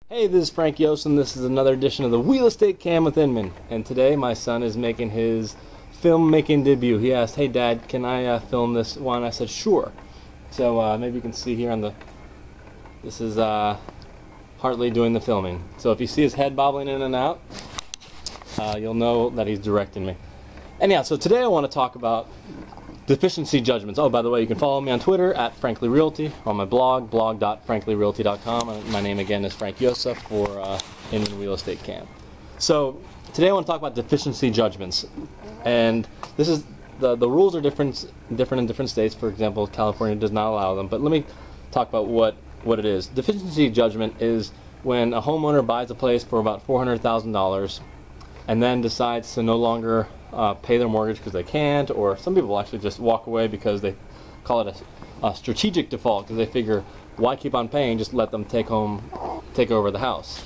Hey, this is Frank Yost, and this is another edition of the Real Estate Cam with Inman. And today my son is making his filmmaking debut. He asked, "Hey Dad, can I film this one?" I said, "Sure." So maybe you can see here on the, this is Hartley doing the filming. So if you see his head bobbling in and out, you'll know that he's directing me. Anyhow, so today I want to talk about deficiency judgments. Oh, by the way, you can follow me on Twitter at FranklyRealty, or on my blog, blog.franklyrealty.com. And my name again is Frank Yost for Inman Real Estate Cam. So today I want to talk about deficiency judgments, and this is the rules are different in different states. For example, California does not allow them. But let me talk about what it is. Deficiency judgment is when a homeowner buys a place for about $400,000 and then decides to no longer pay their mortgage because they can't, or some people actually just walk away because they call it a strategic default, because they figure, why keep on paying, just let them take over the house.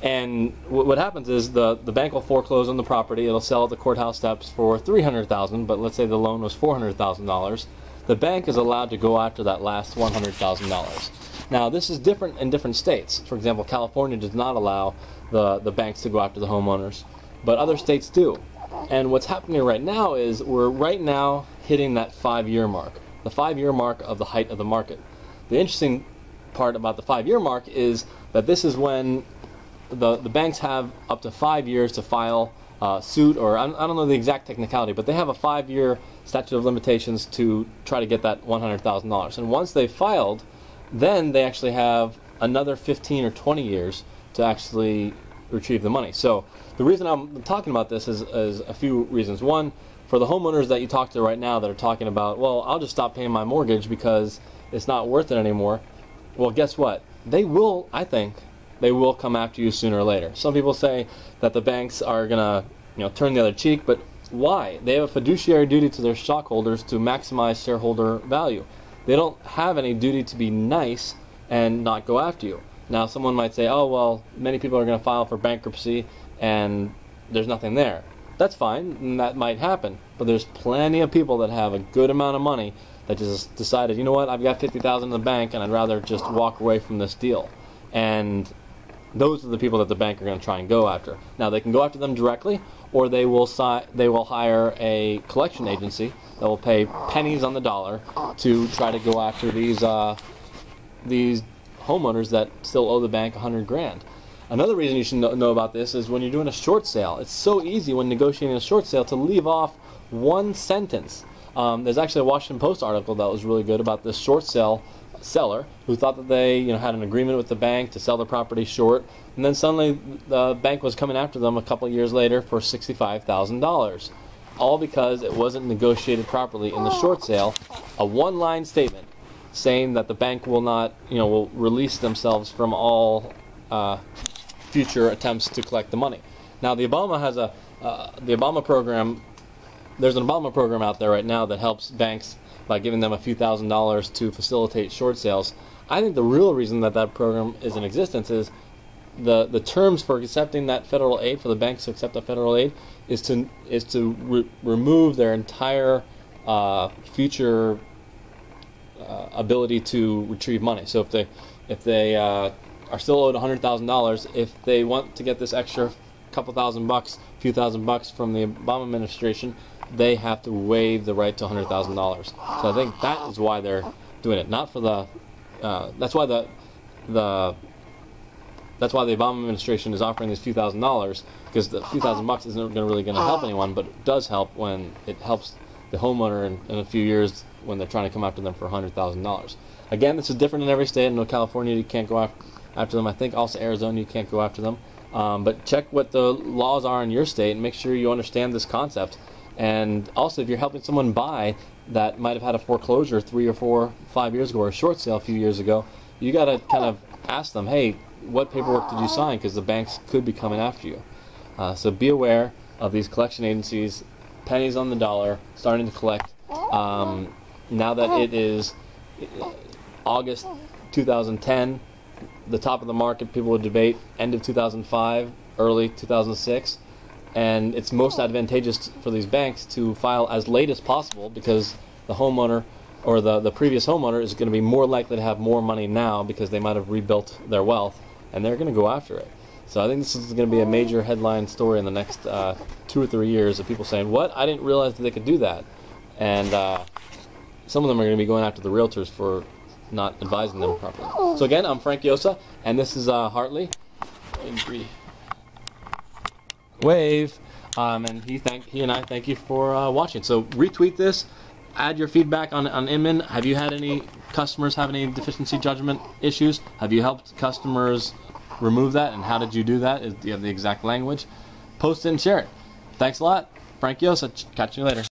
And what happens is the bank will foreclose on the property. It'll sell at the courthouse steps for $300,000, but let's say the loan was $400,000. The bank is allowed to go after that last $100,000. Now this is different in different states. For example, California does not allow the banks to go after the homeowners, but other states do. And what's happening right now is we're right now hitting that 5-year mark, the 5-year mark of the height of the market. The interesting part about the 5-year mark is that this is when the banks have up to 5 years to file suit, or I don't know the exact technicality, but they have a 5-year statute of limitations to try to get that $100,000. And once they've filed, then they actually have another 15 or 20 years to actually retrieve the money. So the reason I'm talking about this is a few reasons. One, for the homeowners that you talk to right now that are talking about, well, I'll just stop paying my mortgage because it's not worth it anymore. Well, guess what? They will, I think, they will come after you sooner or later. Some people say that the banks are gonna, turn the other cheek, but why? They have a fiduciary duty to their stockholders to maximize shareholder value. They don't have any duty to be nice and not go after you. Now, someone might say, oh, well, many people are going to file for bankruptcy and there's nothing there. That's fine, and that might happen. But there's plenty of people that have a good amount of money that just decided, you know what, I've got $50,000 in the bank and I'd rather just walk away from this deal. And those are the people that the bank are going to try and go after. Now, they can go after them directly, or they will hire a collection agency that will pay pennies on the dollar to try to go after these homeowners that still owe the bank $100,000. Another reason you should know about this is when you're doing a short sale. It's so easy when negotiating a short sale to leave off one sentence. There's actually a Washington Post article that was really good about this short sale seller who thought that they had an agreement with the bank to sell the property short, and then suddenly the bank was coming after them a couple of years later for $65,000. All because it wasn't negotiated properly in the short sale. A one-line statement saying that the bank will not, will release themselves from all future attempts to collect the money. Now, the Obama program. There's an Obama program out there right now that helps banks by giving them a few $1,000s to facilitate short sales. I think the real reason that program is in existence is the terms for accepting that federal aid, for the banks to accept that federal aid, is to remove their entire future ability to retrieve money. So if they are still owed $100,000, if they want to get this extra couple $1,000, few $1,000 from the Obama administration, they have to waive the right to $100,000. So I think that is why they're doing it. Not for the that's why the Obama administration is offering these few $1,000s, because the few $1,000 isn't really going to help anyone, but it does help when it helps the homeowner in a few years when they're trying to come after them for $100,000. Again, this is different in every state. I know California, you can't go after them. I think also Arizona, you can't go after them. But check what the laws are in your state and make sure you understand this concept. And also, if you're helping someone buy that might have had a foreclosure 3 or 4, 5 years ago, or a short sale a few years ago, you got to kind of ask them, hey, what paperwork did you sign? Because the banks could be coming after you. So be aware of these collection agencies, pennies on the dollar, starting to collect. Now that it is August 2010, the top of the market, people would debate end of 2005, early 2006, and it's most advantageous for these banks to file as late as possible, because the homeowner or the previous homeowner is going to be more likely to have more money now because they might have rebuilt their wealth, and they're going to go after it. So I think this is going to be a major headline story in the next 2 or 3 years of people saying, what? I didn't realize that they could do that. And some of them are going to be going after the realtors for not advising them properly. So again, I'm Frank Yosa, and this is Hartley. Wave. And he and I thank you for watching. So retweet this. Add your feedback on Inman. Have you had any customers have any deficiency judgment issues? Have you helped customers remove that, and how did you do that? Do you have the exact language? Post it and share it. Thanks a lot. Frank Yosa. Catch you later.